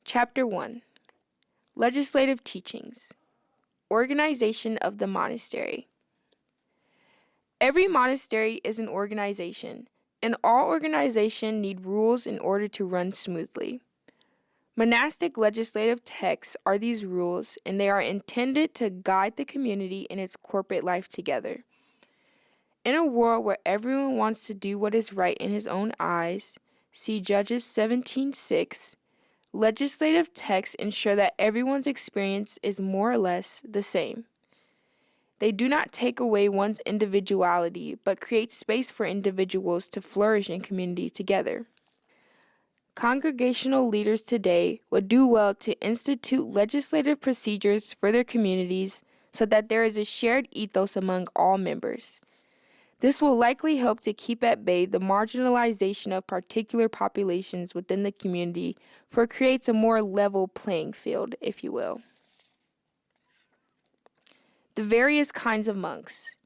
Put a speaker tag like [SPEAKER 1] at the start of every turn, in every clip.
[SPEAKER 1] Chapter 1. Legislative Teachings. Organization of the Monastery. Every monastery is an organization, and all organizations need rules in order to run smoothly. Monastic legislative texts are these rules, and they are intended to guide the community in its corporate life together. In a world where everyone wants to do what is right in his own eyes, see Judges 17:6, legislative texts ensure that everyone's experience is more or less the same. They do not take away one's individuality, but create space for individuals to flourish in community together. Congregational leaders today would do well to institute legislative procedures for their communities so that there is a shared ethos among all members. This will likely help to keep at bay the marginalization of particular populations within the community, for it creates a more level playing field, if you will. The various kinds of monks.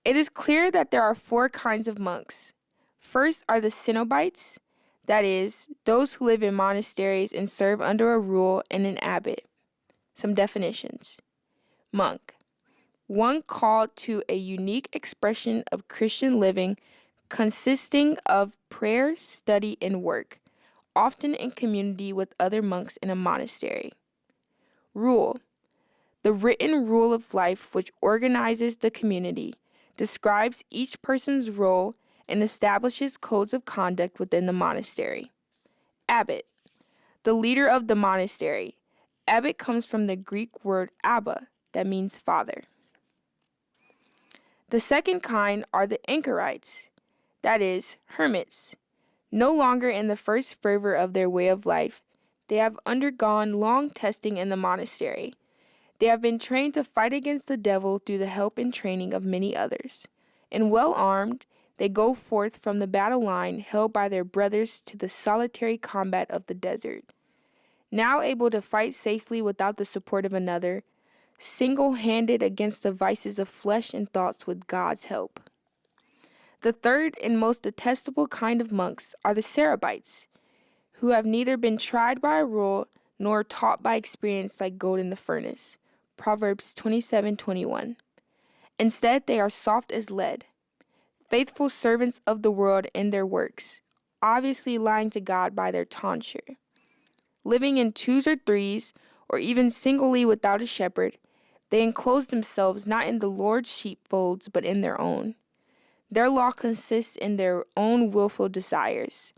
[SPEAKER 1] It is clear that there are 4 kinds of monks. First are the Cenobites, that is, those who live in monasteries and serve under a rule and an abbot. Some definitions. Monk. One called to a unique expression of Christian living consisting of prayer, study, and work, often in community with other monks in a monastery. Rule. The written rule of life which organizes the community, describes each person's role, and establishes codes of conduct within the monastery. Abbot. The leader of the monastery. Abbot comes from the Greek word Abba, that means father. The second kind are the anchorites, that is, hermits. No longer in the first fervor of their way of life, they have undergone long testing in the monastery. They have been trained to fight against the devil through the help and training of many others. And well armed, they go forth from the battle line held by their brothers to the solitary combat of the desert. Now able to fight safely without the support of another, single-handed against the vices of flesh and thoughts with God's help. The third and most detestable kind of monks are the Cerebites, who have neither been tried by a rule nor taught by experience like gold in the furnace. Proverbs 27:21. Instead, they are soft as lead, faithful servants of the world in their works, obviously lying to God by their tonsure. Living in 2s or 3s, or even singly without a shepherd, they enclose themselves not in the Lord's sheepfolds, but in their own. Their law consists in their own willful desires.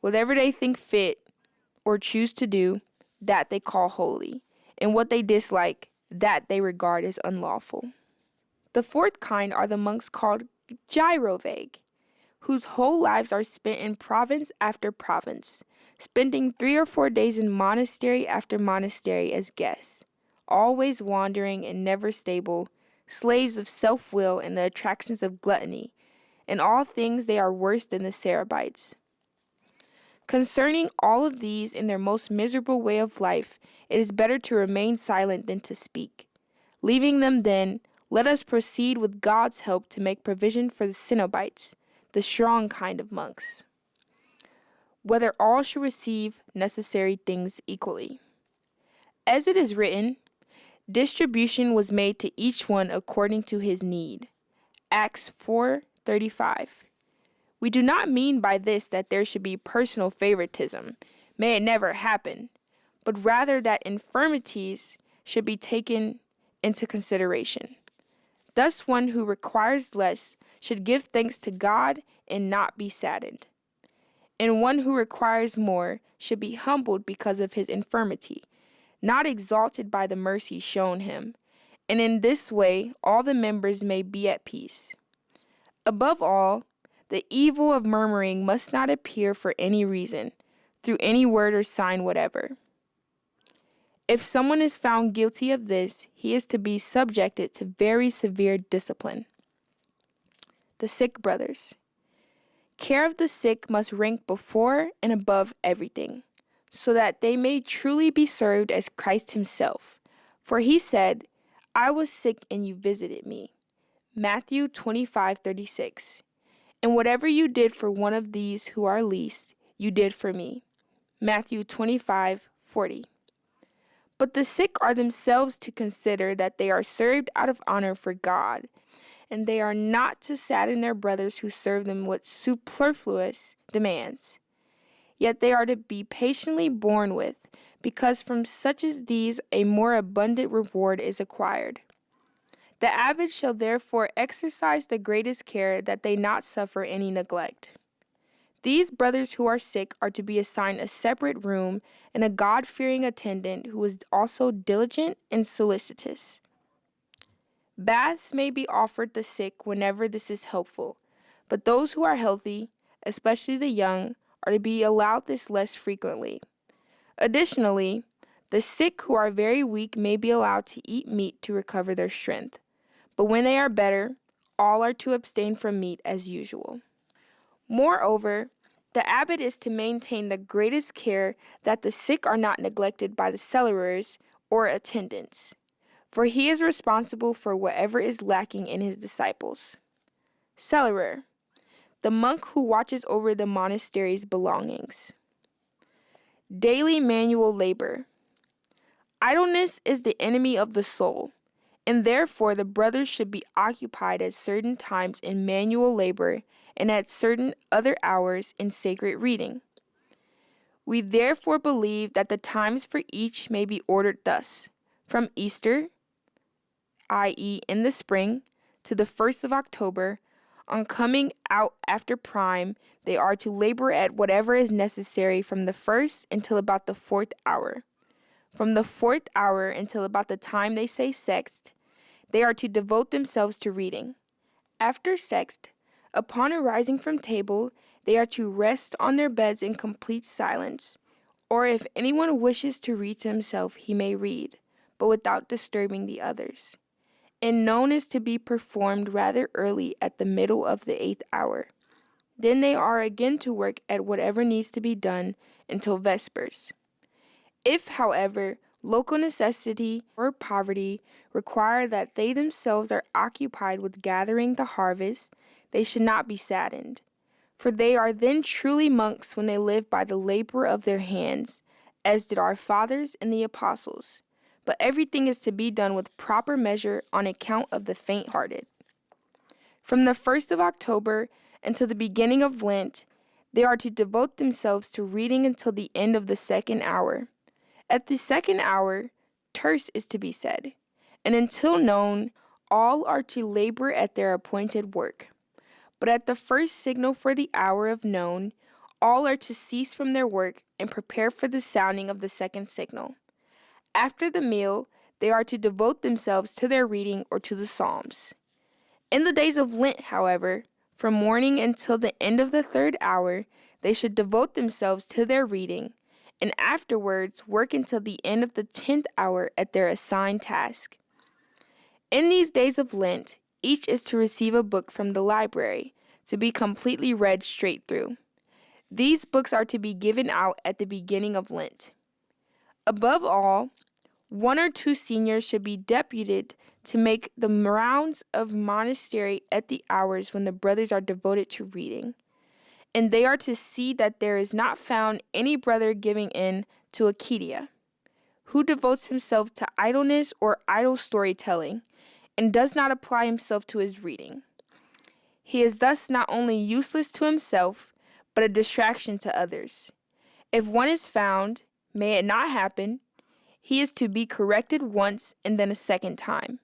[SPEAKER 1] Whatever they think fit or choose to do, that they call holy, and what they dislike, that they regard as unlawful. The fourth kind are the monks called gyrovague, whose whole lives are spent in province after province, spending 3 or 4 days in monastery after monastery as guests, always wandering and never stable, slaves of self-will and the attractions of gluttony. In all things they are worse than the Cerebites. Concerning all of these in their most miserable way of life, it is better to remain silent than to speak. Leaving them then, let us proceed with God's help to make provision for the Cenobites, the strong kind of monks. Whether all should receive necessary things equally. As it is written, distribution was made to each one according to his need. Acts 4:35. We do not mean by this that there should be personal favoritism, may it never happen, but rather that infirmities should be taken into consideration. Thus one who requires less should give thanks to God and not be saddened. And one who requires more should be humbled because of his infirmity, not exalted by the mercy shown him, and in this way all the members may be at peace. Above all, the evil of murmuring must not appear for any reason, through any word or sign whatever. If someone is found guilty of this, he is to be subjected to very severe discipline. The sick brothers. Care of the sick must rank before and above everything, so that they may truly be served as Christ himself. For he said, I was sick and you visited me. Matthew 25:36. And whatever you did for one of these who are least, you did for me. Matthew 25:40. 40. But the sick are themselves to consider that they are served out of honor for God, and they are not to sadden their brothers who serve them with superfluous demands. Yet they are to be patiently borne with, because from such as these a more abundant reward is acquired. The abbot shall therefore exercise the greatest care that they not suffer any neglect. These brothers who are sick are to be assigned a separate room and a God-fearing attendant who is also diligent and solicitous. Baths may be offered the sick whenever this is helpful, but those who are healthy, especially the young, are to be allowed this less frequently. Additionally, the sick who are very weak may be allowed to eat meat to recover their strength, but when they are better, all are to abstain from meat as usual. Moreover, the abbot is to maintain the greatest care that the sick are not neglected by the cellars or attendants, for he is responsible for whatever is lacking in his disciples. Cellarer, the monk who watches over the monastery's belongings. Daily manual labor. Idleness is the enemy of the soul, and therefore the brothers should be occupied at certain times in manual labor and at certain other hours in sacred reading. We therefore believe that the times for each may be ordered thus: from Easter, i.e. in the spring, to the 1st of October, on coming out after prime, they are to labor at whatever is necessary from the 1st until about the 4th hour. From the 4th hour until about the time they say sext, they are to devote themselves to reading. After sext, upon arising from table, they are to rest on their beds in complete silence, or if anyone wishes to read to himself, he may read, but without disturbing the others. And known is to be performed rather early at the middle of the 8th hour. Then they are again to work at whatever needs to be done until vespers. If, however, local necessity or poverty require that they themselves are occupied with gathering the harvest, they should not be saddened, for they are then truly monks when they live by the labor of their hands, as did our fathers and the apostles. But everything is to be done with proper measure on account of the faint-hearted. From the 1st of October until the beginning of Lent, they are to devote themselves to reading until the end of the 2nd hour. At the 2nd hour, terce is to be said, and until noon, all are to labor at their appointed work. But at the first signal for the hour of noon, all are to cease from their work and prepare for the sounding of the 2nd signal. After the meal, they are to devote themselves to their reading or to the Psalms. In the days of Lent, however, from morning until the end of the 3rd hour, they should devote themselves to their reading, and afterwards work until the end of the 10th hour at their assigned task. In these days of Lent, each is to receive a book from the library, to be completely read straight through. These books are to be given out at the beginning of Lent. Above all, 1 or 2 seniors should be deputed to make the rounds of monastery at the hours when the brothers are devoted to reading. And they are to see that there is not found any brother giving in to acedia, who devotes himself to idleness or idle storytelling, and does not apply himself to his reading. He is thus not only useless to himself, but a distraction to others. If one is found, may it not happen, he is to be corrected once and then a 2nd time.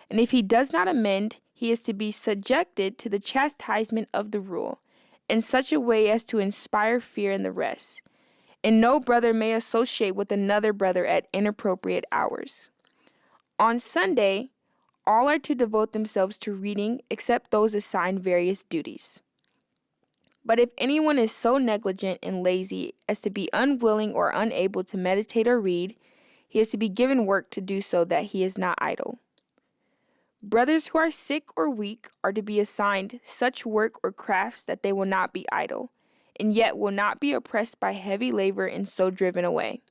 [SPEAKER 1] And if he does not amend, he is to be subjected to the chastisement of the rule, in such a way as to inspire fear in the rest. And no brother may associate with another brother at inappropriate hours. On Sunday, all are to devote themselves to reading except those assigned various duties. But if anyone is so negligent and lazy as to be unwilling or unable to meditate or read, he is to be given work to do so that he is not idle. Brothers who are sick or weak are to be assigned such work or crafts that they will not be idle, and yet will not be oppressed by heavy labor and so driven away.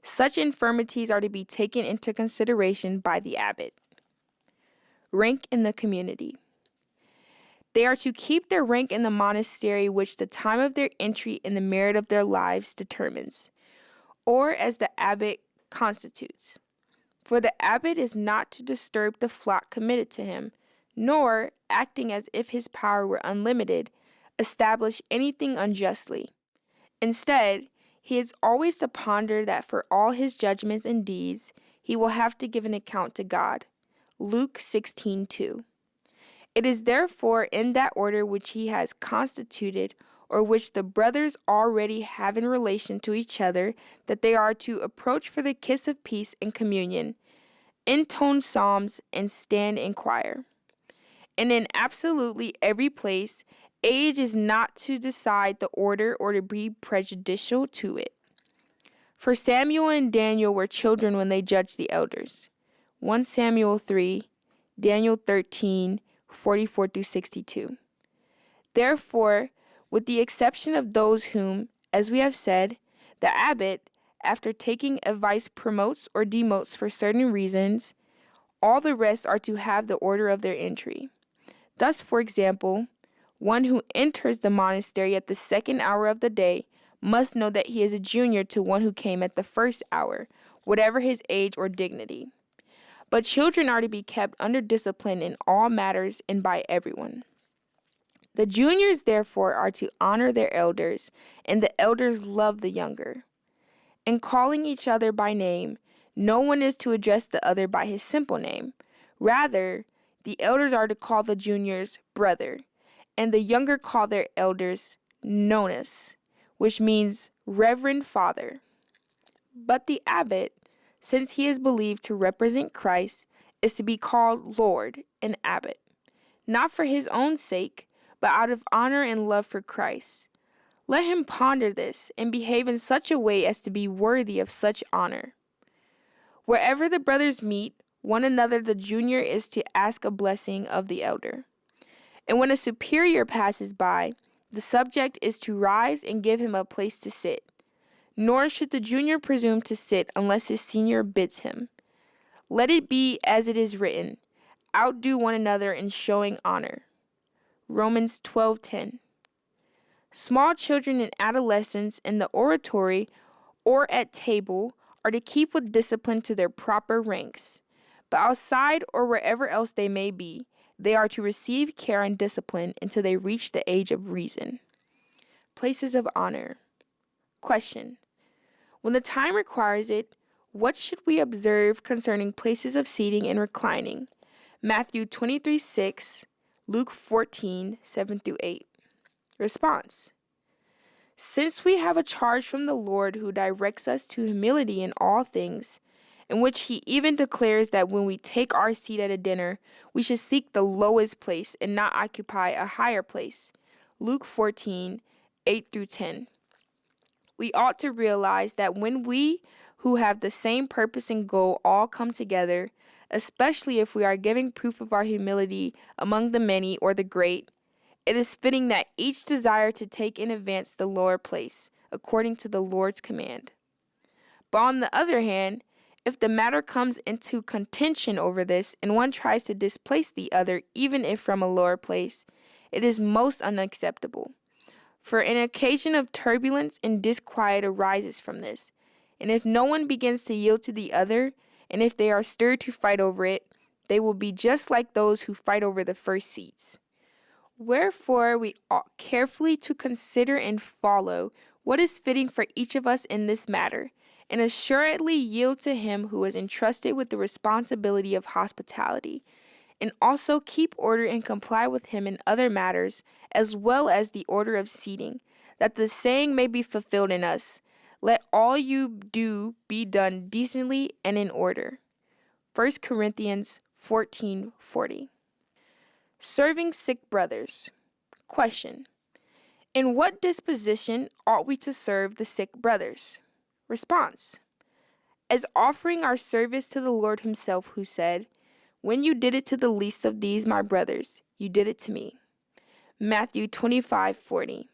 [SPEAKER 1] Such infirmities are to be taken into consideration by the abbot. Rank in the community. They are to keep their rank in the monastery which the time of their entry and the merit of their lives determines. or as the abbot constitutes. For the abbot is not to disturb the flock committed to him, nor, acting as if his power were unlimited, establish anything unjustly. Instead, he is always to ponder that for all his judgments and deeds, he will have to give an account to God. Luke 16:2. It is therefore in that order which he has constituted, or which the brothers already have in relation to each other, that they are to approach for the kiss of peace and communion, intone psalms, and stand in choir. And in absolutely every place, age is not to decide the order or to be prejudicial to it. For Samuel and Daniel were children when they judged the elders. 1 Samuel 3, Daniel 13, 44 through 62. Therefore, with the exception of those whom, as we have said, the abbot, after taking advice, promotes or demotes for certain reasons, all the rest are to have the order of their entry. Thus, for example, one who enters the monastery at the second hour of the day must know that he is a junior to one who came at the first hour, whatever his age or dignity. But children are to be kept under discipline in all matters and by everyone. The juniors, therefore, are to honor their elders, and the elders love the younger. In calling each other by name, no one is to address the other by his simple name. Rather, the elders are to call the juniors brother, and the younger call their elders nonus, which means reverend father. But the abbot, since he is believed to represent Christ, is to be called Lord and Abbot, not for his own sake, but out of honor and love for Christ. Let him ponder this and behave in such a way as to be worthy of such honor. Wherever the brothers meet one another, the junior is to ask a blessing of the elder. And when a superior passes by, the subject is to rise and give him a place to sit. Nor should the junior presume to sit unless his senior bids him. Let it be as it is written, outdo one another in showing honor. Romans 12:10. Small children and adolescents in the oratory or at table are to keep with discipline to their proper ranks. But outside or wherever else they may be, they are to receive care and discipline until they reach the age of reason. Places of honor. Question. When the time requires it, what should we observe concerning places of seating and reclining? Matthew 23:6, Luke 14:7 through 8. Response. Since we have a charge from the Lord who directs us to humility in all things, in which he even declares that when we take our seat at a dinner, we should seek the lowest place and not occupy a higher place. Luke 14:8 through 10. We ought to realize that when we who have the same purpose and goal all come together, especially if we are giving proof of our humility among the many or the great, it is fitting that each desire to take in advance the lower place, according to the Lord's command. But on the other hand, if the matter comes into contention over this, and one tries to displace the other, even if from a lower place, it is most unacceptable. For an occasion of turbulence and disquiet arises from this, and if no one begins to yield to the other, and if they are stirred to fight over it, they will be just like those who fight over the first seats. Wherefore we ought carefully to consider and follow what is fitting for each of us in this matter, and assuredly yield to him who is entrusted with the responsibility of hospitality, and also keep order and comply with him in other matters, as well as the order of seating, that the saying may be fulfilled in us, let all you do be done decently and in order. 1 Corinthians 14:40. Serving sick brothers. Question. In what disposition ought we to serve the sick brothers? Response. As offering our service to the Lord himself, who said, when you did it to the least of these, my brothers, you did it to me. Matthew 25:40.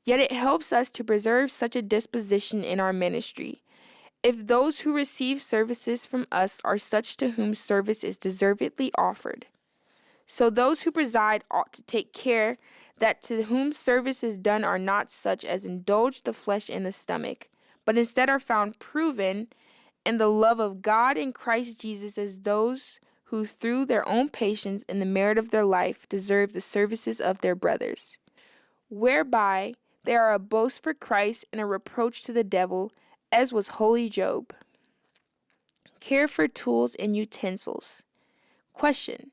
[SPEAKER 1] Yet it helps us to preserve such a disposition in our ministry. If those who receive services from us are such to whom service is deservedly offered, so those who preside ought to take care that to whom service is done are not such as indulge the flesh and the stomach, but instead are found proven in the love of God and Christ Jesus as those who through their own patience and the merit of their life deserve the services of their brothers, whereby they are a boast for Christ and a reproach to the devil, as was holy Job. Care for tools and utensils. Question: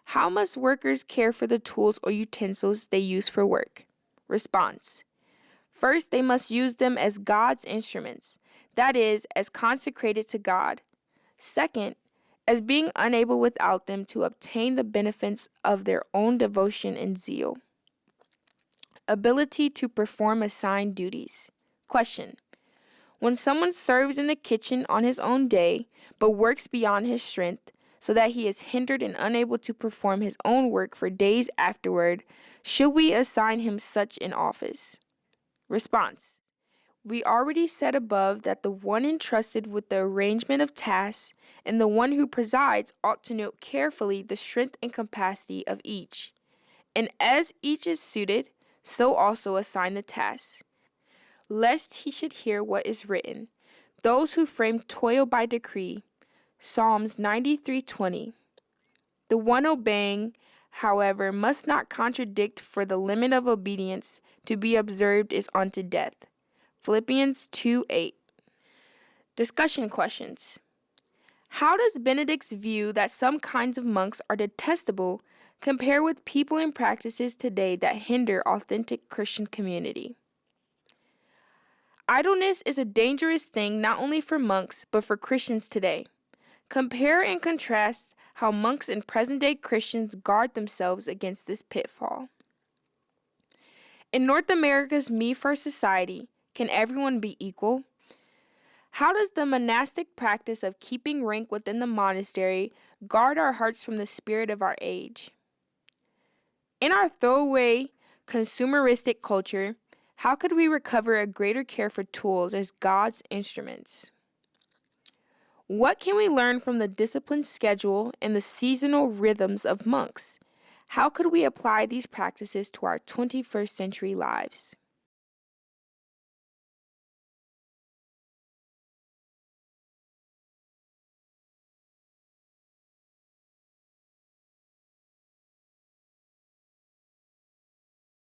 [SPEAKER 1] how must workers care for the tools or utensils they use for work? Response: first, they must use them as God's instruments, that is, as consecrated to God. Second, as being unable without them to obtain the benefits of their own devotion and zeal. Ability to perform assigned duties. Question: when someone serves in the kitchen on his own day, but works beyond his strength, so that he is hindered and unable to perform his own work for days afterward, should we assign him such an office? Response: we already said above that the one entrusted with the arrangement of tasks and the one who presides ought to note carefully the strength and capacity of each, and as each is suited, so also assign the tasks, lest he should hear what is written, those who frame toil by decree. Psalms 93:20. The one obeying, however, must not contradict, for the limit of obedience to be observed is unto death. Philippians 2:8. Discussion questions. How does Benedict's view that some kinds of monks are detestable compare with people and practices today that hinder authentic Christian community? Idleness is a dangerous thing not only for monks, but for Christians today. Compare and contrast how monks and present-day Christians guard themselves against this pitfall. In North America's me-first society, can everyone be equal? How does the monastic practice of keeping rank within the monastery guard our hearts from the spirit of our age? In our throwaway, consumeristic culture, how could we recover a greater care for tools as God's instruments? What can we learn from the disciplined schedule and the seasonal rhythms of monks? How could we apply these practices to our 21st century lives?